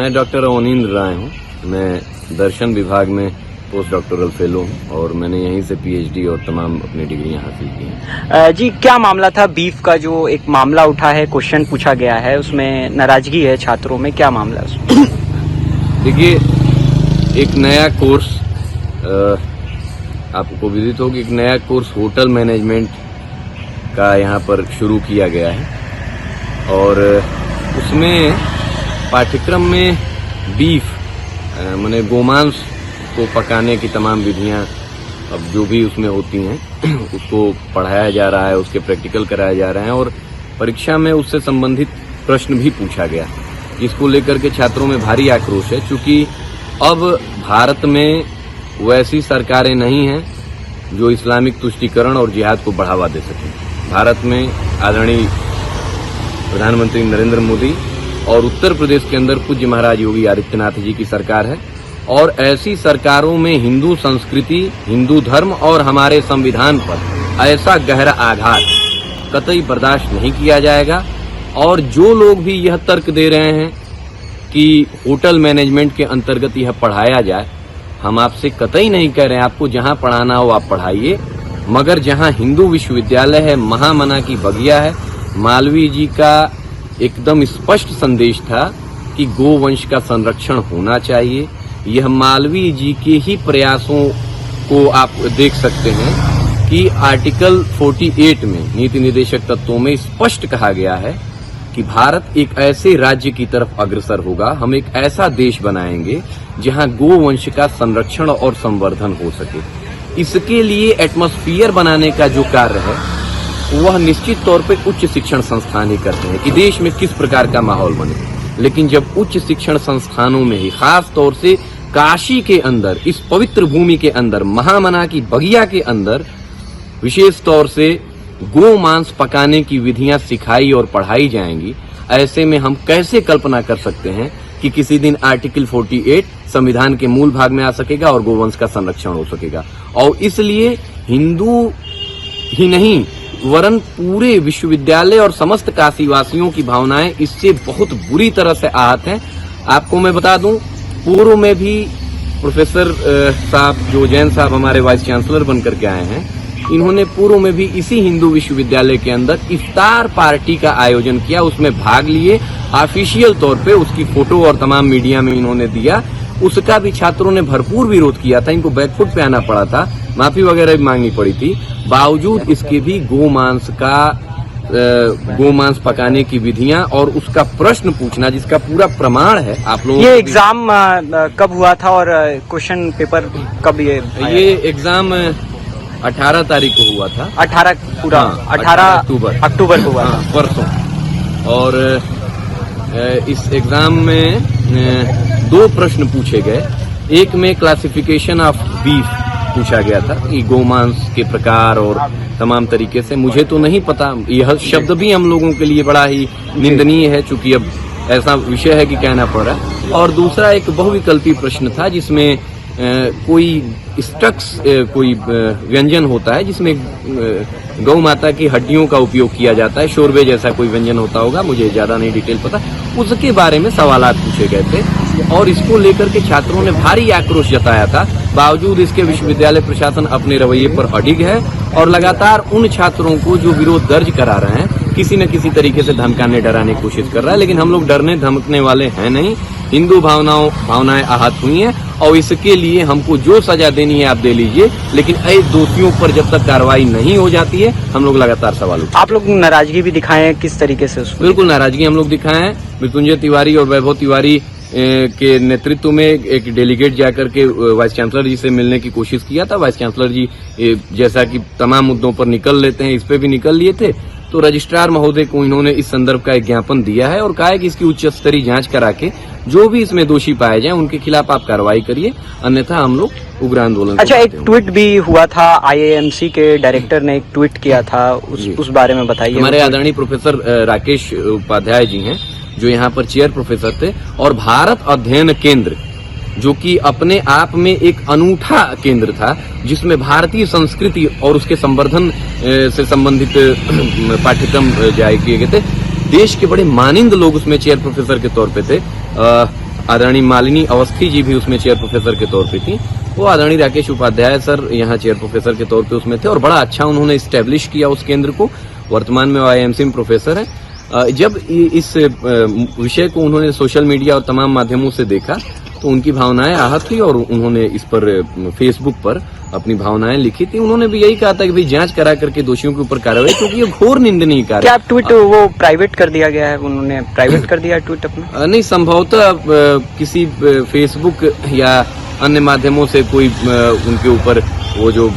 मैं डॉक्टर अवनींद्र राय हूँ। मैं दर्शन विभाग में पोस्ट डॉक्टोरल फेलो हूँ और मैंने यहीं से पीएचडी और तमाम अपनी डिग्रियां हासिल की हैं। जी, क्या मामला था बीफ का जो एक मामला उठा है, क्वेश्चन पूछा गया है, उसमें नाराजगी है छात्रों में, क्या मामला है उसमें? देखिए, एक नया कोर्स आपको विदित होगी, एक नया कोर्स होटल मैनेजमेंट का यहाँ पर शुरू किया गया है और उसमें पाठ्यक्रम में बीफ माने गोमांस को पकाने की तमाम विधियां अब जो भी उसमें होती हैं उसको पढ़ाया जा रहा है, उसके प्रैक्टिकल कराए जा रहे हैं और परीक्षा में उससे संबंधित प्रश्न भी पूछा गया, जिसको लेकर के छात्रों में भारी आक्रोश है। चूंकि अब भारत में वैसी सरकारें नहीं हैं जो इस्लामिक तुष्टीकरण और जिहाद को बढ़ावा दे सकें। भारत में आदरणीय प्रधानमंत्री नरेंद्र मोदी और उत्तर प्रदेश के अंदर पूज्य महाराज योगी आदित्यनाथ जी की सरकार है और ऐसी सरकारों में हिंदू संस्कृति, हिंदू धर्म और हमारे संविधान पर ऐसा गहरा आघात कतई बर्दाश्त नहीं किया जाएगा। और जो लोग भी यह तर्क दे रहे हैं कि होटल मैनेजमेंट के अंतर्गत यह पढ़ाया जाए, हम आपसे कतई नहीं कह रहे हैं, आपको जहां पढ़ाना हो आप पढ़ाइए, मगर जहां हिंदू विश्वविद्यालय है, महामना की बगिया है, मालवीय जी का एकदम स्पष्ट संदेश था कि गोवंश का संरक्षण होना चाहिए। यह मालवीय जी के ही प्रयासों को आप देख सकते हैं कि आर्टिकल 48 में नीति निर्देशक तत्वों में स्पष्ट कहा गया है कि भारत एक ऐसे राज्य की तरफ अग्रसर होगा, हम एक ऐसा देश बनाएंगे जहां गोवंश का संरक्षण और संवर्धन हो सके। इसके लिए एटमॉस्फेयर बनाने का जो कार्य है वह निश्चित तौर पे उच्च शिक्षण संस्थान ही करते हैं कि देश में किस प्रकार का माहौल बने। लेकिन जब उच्च शिक्षण संस्थानों में ही, खास तौर से काशी के अंदर, इस पवित्र भूमि के अंदर, महामना की बगिया के अंदर विशेष तौर से गो मांस पकाने की विधियां सिखाई और पढ़ाई जाएंगी, ऐसे में हम कैसे कल्पना कर सकते हैं कि किसी दिन आर्टिकल 48 संविधान के मूल भाग में आ सकेगा और गोवंश का संरक्षण हो सकेगा। और इसलिए हिंदू ही नहीं वरन पूरे विश्वविद्यालय और समस्त काशीवासियों की भावनाएं इससे बहुत बुरी तरह से आहत हैं। आपको मैं बता दूं, पूर्व में भी प्रोफेसर साहब जो जैन साहब हमारे वाइस चांसलर बनकर के आए हैं, इन्होंने पूर्व में भी इसी हिंदू विश्वविद्यालय के अंदर इफ्तार पार्टी का आयोजन किया, उसमें भाग लिए, ऑफिशियल तौर पे उसकी फोटो और तमाम मीडिया में इन्होंने दिया। उसका भी छात्रों ने भरपूर विरोध किया था, इनको बैकफुट पे आना पड़ा था, माफी वगैरह भी मांगनी पड़ी थी। बावजूद इसके भी गोमांस पकाने की विधियां और उसका प्रश्न पूछना, जिसका पूरा प्रमाण है आप लोगों। ये एग्जाम कब हुआ था और क्वेश्चन पेपर कब? ये एग्जाम 18 तारीख को हुआ था। 18 पूरा? हाँ, 18 अक्टूबर को हुआ था, परसों। और इस एग्जाम में 2 प्रश्न पूछे गए। एक में क्लासिफिकेशन ऑफ बीफ पूछा गया था कि गोमांस के प्रकार और तमाम तरीके से, मुझे तो नहीं पता, यह शब्द भी हम लोगों के लिए बड़ा ही निंदनीय है, चूंकि अब ऐसा विषय है कि कहना पड़ रहा है। और दूसरा एक बहुविकल्पी प्रश्न था जिसमें कोई स्टक्स कोई व्यंजन होता है जिसमें गौ माता की हड्डियों का उपयोग किया जाता है, शोरबे जैसा कोई व्यंजन होता होगा, मुझे ज्यादा नहीं डिटेल पता, उसके बारे में सवालात पूछे गए थे और इसको लेकर के छात्रों ने भारी आक्रोश जताया था। बावजूद इसके विश्वविद्यालय प्रशासन अपने रवैये पर अडिग है और लगातार उन छात्रों को जो विरोध दर्ज करा रहे हैं किसी न किसी तरीके से धमकाने डराने की कोशिश कर रहा है। लेकिन हम लोग डरने धमकने वाले हैं नहीं। हिंदू भावनाएं आहत हुई हैं और इसके लिए हमको जो सजा देनी है आप दे लीजिए, लेकिन ऐसे दोषियों पर जब तक कार्रवाई नहीं हो जाती है हम लोग लगातार सवाल उठाते हैं। आप लोग नाराजगी भी दिखाए हैं, किस तरीके से उसको? बिल्कुल नाराजगी हम लोग दिखाए हैं। मृत्युंजय तिवारी और वैभव तिवारी के नेतृत्व में एक डेलीगेट जाकर के वाइस चांसलर जी से मिलने की कोशिश किया था। वाइस चांसलर जी जैसा कि तमाम मुद्दों पर निकल लेते हैं, इस पे भी निकल लिए थे, तो रजिस्ट्रार महोदय को इन्होंने इस संदर्भ का एक ज्ञापन दिया है और कहा है कि इसकी उच्च स्तरीय जांच करा के जो भी इसमें दोषी पाए जाएं उनके खिलाफ आप कार्रवाई करिए, अन्यथा हम लोग उग्र आंदोलन। अच्छा, एक ट्वीट भी हुआ था, आईआईएमसी के डायरेक्टर ने एक ट्वीट किया था, उस बारे में बताइए। हमारे आदरणीय प्रोफेसर राकेश उपाध्याय जी हैं जो यहाँ पर चेयर प्रोफेसर थे, और भारत अध्ययन केंद्र जो कि अपने आप में एक अनूठा केंद्र था जिसमें भारतीय संस्कृति और उसके संवर्धन से संबंधित पाठ्यक्रम जारी किए गए थे। देश के बड़े मानिंद लोग उसमें चेयर प्रोफेसर के तौर पे थे। आदरणीय मालिनी अवस्थी जी भी उसमें चेयर प्रोफेसर के तौर पे थी। वो आदरणीय राकेश उपाध्याय सर यहाँ चेयर प्रोफेसर के तौर पे उसमें थे और बड़ा अच्छा उन्होंने स्टैब्लिश किया उस केंद्र को। वर्तमान में आईएमसी में प्रोफेसर है। जब इस विषय को उन्होंने सोशल मीडिया और तमाम माध्यमों से देखा तो उनकी भावनाएं आहत हुई और उन्होंने इस पर फेसबुक पर अपनी भावनाएं लिखी थी। उन्होंने भी यही कहा था कि भाई जांच करा करके दोषियों के ऊपर कार्रवाई, क्योंकि ये घोर निंदनीय कार्य। क्या ट्वीट वो प्राइवेट कर दिया गया है? उन्होंने प्राइवेट कर दिया ट्वीट अपना? नहीं, संभवतः किसी फेसबुक या अन्य माध्यमों से कोई उनके ऊपर वो जो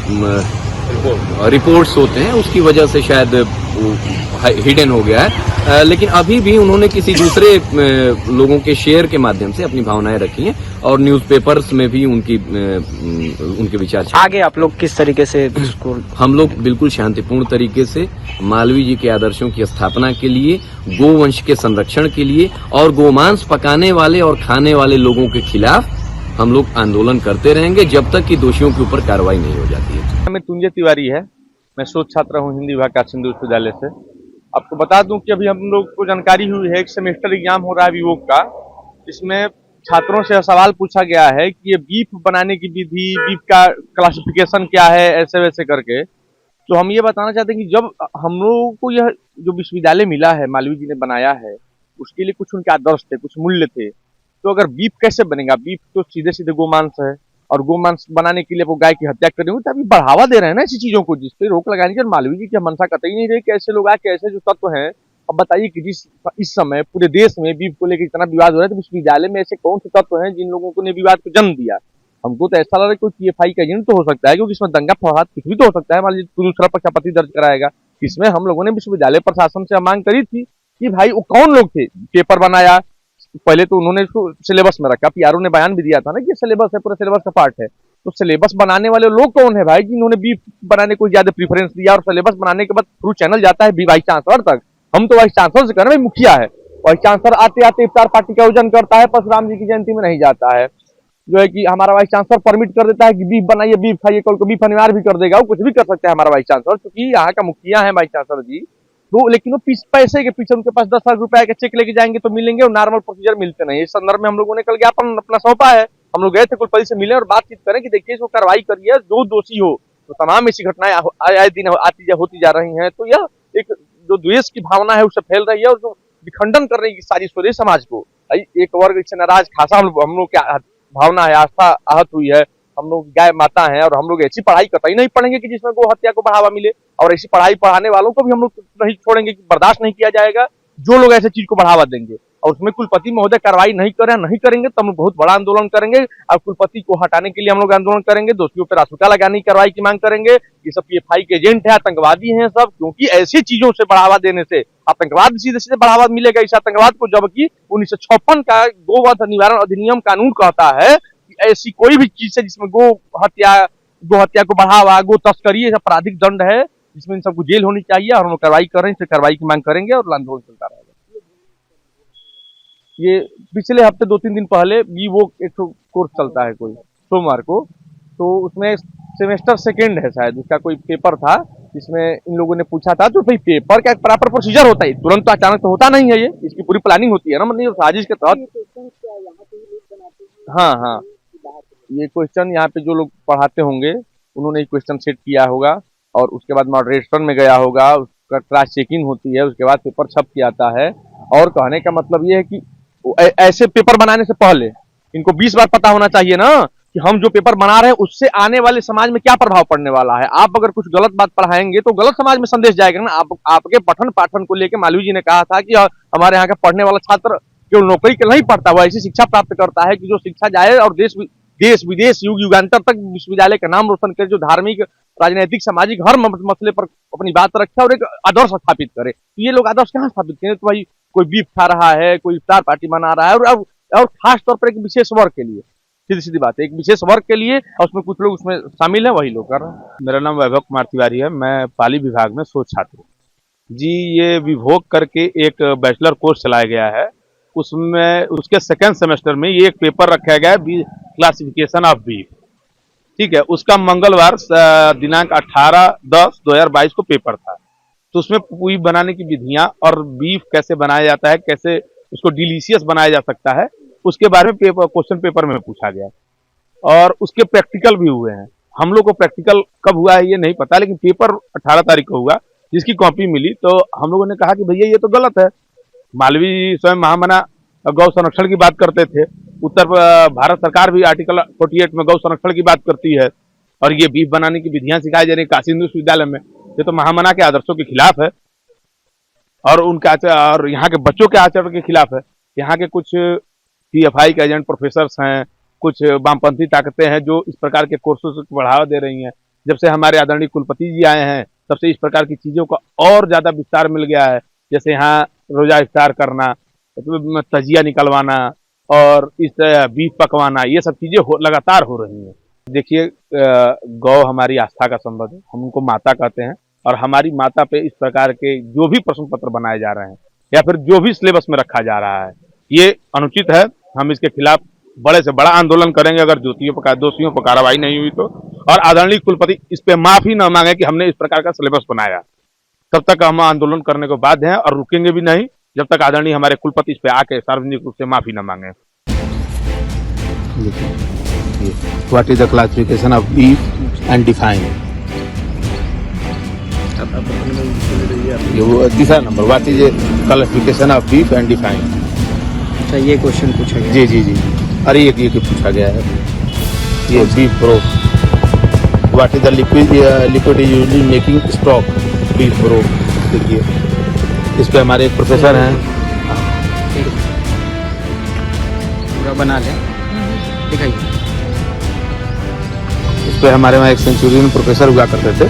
रिपोर्ट्स होते हैं उसकी वजह से शायद वो हिडन हो गया है। लेकिन अभी भी उन्होंने किसी दूसरे लोगों के शेयर के माध्यम से अपनी भावनाएं रखी हैं और न्यूज़पेपर्स में भी उनके विचार। आगे आप लोग किस तरीके से इसको? हम लोग बिल्कुल शांतिपूर्ण तरीके से मालवीय जी के आदर्शों की स्थापना के लिए, गोवंश के संरक्षण के लिए और गोमांस पकाने वाले और खाने वाले लोगों के खिलाफ हम लोग आंदोलन करते रहेंगे जब तक कि दोषियों के ऊपर कार्रवाई नहीं हो जाती है। मैं तुंजय तिवारी है, मैं शोध छात्र हूँ हिंदी विभाग का सिंधु विश्वविद्यालय से। आपको बता दूं कि अभी हम लोग को जानकारी हुई है एक सेमेस्टर एग्जाम हो रहा है विवोक का, जिसमें छात्रों से सवाल पूछा गया है कि ये बीफ बनाने की विधि, बीफ का क्लासिफिकेशन क्या है, ऐसे वैसे करके। तो हम ये बताना चाहते हैं कि जब हम लोगों को यह जो विश्वविद्यालय मिला है, मालवीय जी ने बनाया है, उसके लिए कुछ उनके आदर्श थे, कुछ मूल्य थे। तो अगर बीफ कैसे बनेगा? बीफ तो सीधे सीधे गोमांस है और गोमांस बनाने के लिए वो गाय की हत्या करेंगे, तो अभी बढ़ावा दे रहे हैं ना ऐसी चीजों को, जिसपे रोक लगाने की मालवीय जी की मंशा कतई नहीं रही कि ऐसे लोग आके ऐसे जो तत्व हैं। अब बताइए कि इस समय पूरे देश में बीफ को लेकर इतना विवाद हो रहा है, तो विश्वविद्यालय में ऐसे कौन से तत्व हैं जिन लोगों ने विवाद को जन्म दिया? हमको तो ऐसा लग रहा है कोई पीएफआई का एजेंट तो हो सकता है, क्योंकि इसमें दंगा फसाद कुछ भी तो हो सकता है। मान लीजिए दूसरा पक्ष आपत्ति दर्ज कराएगा। इसमें हम लोगों ने विश्वविद्यालय प्रशासन से मांग करी थी कि भाई वो कौन लोग थे, पेपर बनाया। पहले तो उन्होंने इसको सिलेबस में रखा, पीआरओ ने बयान भी दिया था ना कि सिलेबस है, पूरा सिलेबस का पार्ट है। तो सिलेबस बनाने वाले लोग कौन है भाई, जिन्होंने बीफ बनाने को ज्यादा प्रीफरेंस दिया और सिलेबस बनाने के बाद थ्रू चैनल जाता है वाइस चांसलर तक। हम तो वाइस चांसलर से कह रहे हैं, मुखिया है, वाइस चांसलर आते आते इफ्तार पार्टी का आयोजन करता है, परशुराम जी की जयंती में नहीं जाता है। जो है कि हमारा वाइस चांसलर परमिट कर देता है कि बीफ बनाइए, बीफ खाइए, कल को बीफ अनिवार्य भी कर देगा, वो कुछ भी कर सकता है हमारा वाइस चांसलर, क्योंकि यहाँ का मुखिया है वाइस चांसलर जी। तो लेकिन वो पैसे के पीछे उनके पास 10 लाख रुपए का चेक लेके जाएंगे तो मिलेंगे, और नॉर्मल प्रोसीजर मिलते नहीं। इस संदर्भ में हम लोगों ने कल ज्ञापन अपना सौंपा है। हम लोग गए थे कुलपति से मिले और बातचीत करें कि देखिए इसको कार्रवाई करिए, जो दोषी हो। तो तमाम ऐसी घटनाएं आए दिन होती जा रही हैं। तो यह एक जो द्वेष की भावना है उससे फैल रही है और जो विखंडन कर रही है सारी स्वदेश समाज को। एक वर्ग इससे नाराज खासा हम लोग क्या भावना है, आस्था आहत हुई है। हम लोग गाय माता हैं और हम लोग ऐसी पढ़ाई कतई नहीं पढ़ेंगे कि जिसमें गो हत्या को बढ़ावा मिले, और ऐसी पढ़ाई पढ़ाने वालों को भी हम लोग नहीं छोड़ेंगे, कि बर्दाश्त नहीं किया जाएगा जो लोग ऐसे चीज को बढ़ावा देंगे। और उसमें कुलपति महोदय कार्रवाई नहीं करेंगे तो हम बहुत बड़ा आंदोलन करेंगे। और कुलपति को हटाने के लिए हम लोग आंदोलन करेंगे, दोषियों पर रासुका लगाने की कार्रवाई की मांग करेंगे। ये सब पीएफआई के एजेंट है, आतंकवादी हैं सब, क्योंकि ऐसी चीजों से बढ़ावा देने से आतंकवाद सीधे सीधे बढ़ावा मिलेगा इस आतंकवाद को। जबकि 1956 का गोवध निवारण अधिनियम कानून कहता है कि ऐसी कोई भी चीज है जिसमें गो हत्या को बढ़ावा, गो तस्करी आपराधिक दंड है, जिसमें इन सबको जेल होनी चाहिए। और हम लोग कार्रवाई कर रहे हैं, इससे कार्रवाई की मांग करेंगे और आंदोलन चलता रहेगा। ये पिछले हफ्ते 2-3 दिन पहले वो एक कोर्स चलता है कोई सोमवार को, तो उसमें सेमेस्टर सेकेंड है शायद, उसका कोई पेपर था जिसमें इन लोगों ने पूछा था। तो भाई पेपर का एक प्रॉपर प्रोसीजर होता है, तुरंत तो अचानक तो होता नहीं है, ये इसकी पूरी प्लानिंग होती है ना, मतलब साजिश के तहत। हाँ, ये क्वेश्चन यहाँ पे जो लोग पढ़ाते होंगे उन्होंने क्वेश्चन सेट किया होगा और उसके बाद मॉडरेशन में गया होगा, उसका क्रॉस चेकिंग होती है, उसके बाद पेपर छप के आता है। और कहने का मतलब ये है कि ऐसे पेपर बनाने से पहले इनको 20 बार पता होना चाहिए ना कि हम जो पेपर बना रहे हैं उससे आने वाले समाज में क्या प्रभाव पड़ने वाला है। आप अगर कुछ गलत बात पढ़ाएंगे तो गलत समाज में संदेश जाएगा ना। आपके पठन पाठन को लेकर मालवीय जी ने कहा था कि हमारे यहाँ का पढ़ने वाला छात्र केवल नौकरी के नहीं पढ़ता, वो ऐसी शिक्षा प्राप्त करता है कि जो शिक्षा जाए और देश विदेश युग युगांतर तक विश्वविद्यालय का नाम रोशन करे, जो धार्मिक, राजनीतिक, सामाजिक हर मसले पर अपनी बात रखे और एक आदर्श स्थापित करे। तो ये लोग आदर्श कहाँ स्थापित करें? तो भाई कोई बीफ खा रहा है, कोई इफ्तार पार्टी मना रहा है, और खास तौर पर एक विशेष वर्ग के लिए, सीधी सीधी बात है, एक विशेष वर्ग के लिए, और उसमें कुछ लोग उसमें शामिल है, वही लोग कर रहे हैं। मेरा नाम वैभव कुमार तिवारी है, मैं पाली विभाग में शोध छात्र हूँ जी। ये विभोग करके एक बैचलर कोर्स चलाया गया है, उसमें उसके सेकेंड सेमेस्टर में ये एक पेपर रखा गया है, क्लासिफिकेशन ऑफ बीफ। ठीक है, उसका मंगलवार दिनांक 18/10/2022 को पेपर था। तो उसमें पूरी बनाने की विधियां और बीफ कैसे बनाया जाता है, कैसे उसको डिलीशियस बनाया जा सकता है, उसके बारे में क्वेश्चन पेपर में पूछा गया और उसके प्रैक्टिकल भी हुए हैं। हम लोग को प्रैक्टिकल कब हुआ है ये नहीं पता, लेकिन पेपर 18 तारीख को हुआ जिसकी कॉपी मिली, तो हम लोगों ने कहा कि भैया ये तो गलत है। मालवीय स्वयं महामना गौ संरक्षण की बात करते थे, भारत सरकार भी आर्टिकल 48 में गौ संरक्षण की बात करती है, और ये बीफ बनाने की विधियां सिखाई जा रही काशी हिंदू विश्वविद्यालय में, ये तो महामना के आदर्शों के खिलाफ है और उनका और यहाँ के बच्चों के आचरण के खिलाफ है। यहाँ के कुछ पीएफआई के एजेंट प्रोफेसर हैं, कुछ वामपंथी ताकतें हैं जो इस प्रकार के कोर्सों को बढ़ावा दे रही हैं। जब से हमारे आदरणीय कुलपति जी आए हैं तब से इस प्रकार की चीजों का और ज्यादा विस्तार मिल गया है। जैसे यहाँ रोजा इफ्तार करना, तजिया निकलवाना और इस बीफ पकवाना, ये सब चीजें लगातार हो रही हैं। देखिए, गौ हमारी आस्था का संबंध है, हम उनको माता कहते हैं, और हमारी माता पे इस प्रकार के जो भी प्रश्न पत्र बनाए जा रहे हैं या फिर जो भी सिलेबस में रखा जा रहा है ये अनुचित है। हम इसके खिलाफ बड़े से बड़ा आंदोलन करेंगे अगर दोषियों पर कार्रवाई नहीं हुई तो, और आदरणीय कुलपति इस पे माफी न मांगे कि हमने इस प्रकार का सिलेबस बनाया, तब तक हम आंदोलन करने को बाध्य हैं और रुकेंगे भी नहीं जब तक आदरणीय हमारे कुलपति इस पे आके सार्वजनिक रूप से माफी न मांगे। What is the classification of beef and define? तीसरा number, what is the classification of beef and define? अच्छा, ये क्वेश्चन पूछा गया। जी जी जी, अरे ये पूछा गया है, ये beef broth. What is the liquid is usually making stock beef broth? देखिए, इस पे हमारे एक प्रोफेसर हैं, पूरा बना लें, दिखाइए। इस पे हमारे वहाँ एक सेंचुरियन प्रोफेसर हुआ करते थे,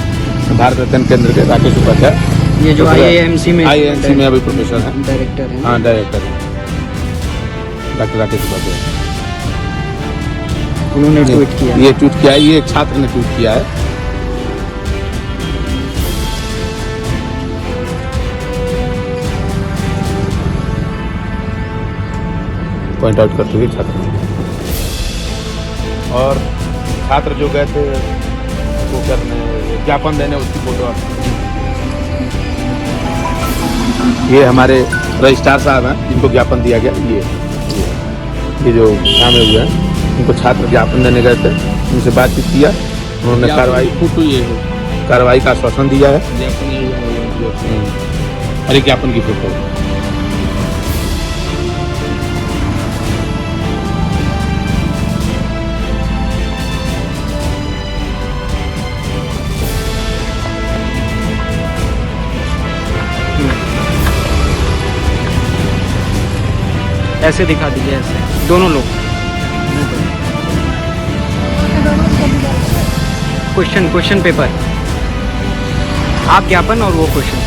भारत रत्न केंद्र के राकेश उपाध्याय। ये जो आईआईएमसी में अभी प्रोफेसर हैं, डायरेक्टर हैं। हाँ, डायरेक्टर हैं, डॉक्टर राकेश उपाध्याय। उन्होंने ट्वीट किया, ये ट्वीट किया है, ये एक छात्र ने ट्वीट किया है। पॉइंट आउट करते हुए छात्र, और छात्र जो गए थे वो करने ज्ञापन देने, उसकी फोटो। ये हमारे रजिस्ट्रार साहब हैं जिनको ज्ञापन दिया गया। ये जो नामे हुए हैं उनको छात्र ज्ञापन देने गए थे, उनसे बातचीत किया, उन्होंने कार्रवाई का आश्वासन दिया है। अरे ज्ञापन की फोटो, ऐसे दिखा दीजिए, ऐसे दोनों लोग। क्वेश्चन पेपर, आप ज्ञापन और वो क्वेश्चन।